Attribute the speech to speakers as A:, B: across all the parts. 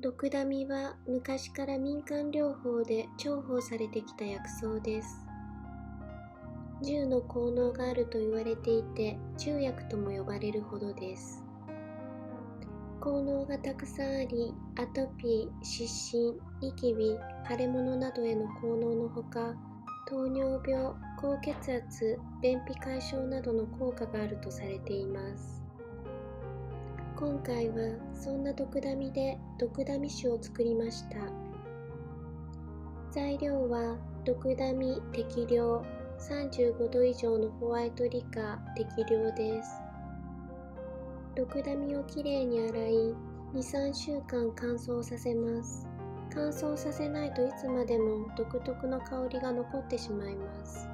A: 毒ダミは昔から民間療法で重宝されてきた薬草です。10の効能があると言われていて、10薬とも呼ばれるほどです。効能がたくさんあり、アトピー、湿疹、ニキビ、腫れ物などへの効能のほか、糖尿病、高血圧、便秘解消などの効果があるとされています。今回はそんな毒ダミで毒ダミ酒を作りました。材料は毒ダミ適量、35度以上のホワイトリカー適量です。毒ダミをきれいに洗い、2、3週間乾燥させます。乾燥させないといつまでも独特の香りが残ってしまいます。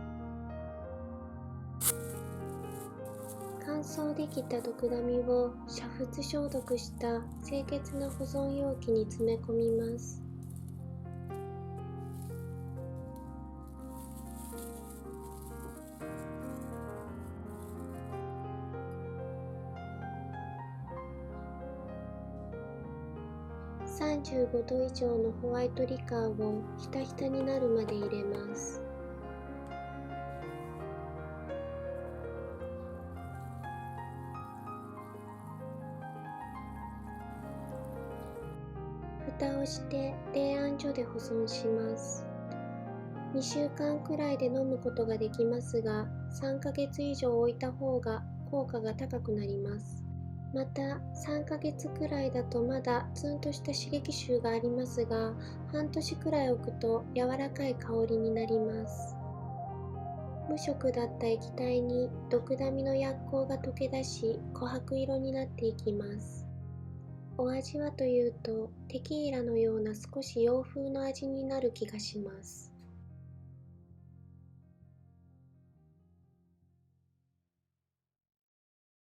A: 乾燥できた毒ダミを煮沸消毒した清潔な保存容器に詰め込みます。35度以上のホワイトリカーをひたひたになるまで入れます。蓋をして冷暗所で保存します。2週間くらいで飲むことができますが、3ヶ月以上置いた方が効果が高くなります。また、3ヶ月くらいだとまだツンとした刺激臭がありますが、半年くらい置くと柔らかい香りになります。無色だった液体に毒ダミの薬効が溶け出し、琥珀色になっていきます。お味はというと、テキーラのような少し洋風の味になる気がします。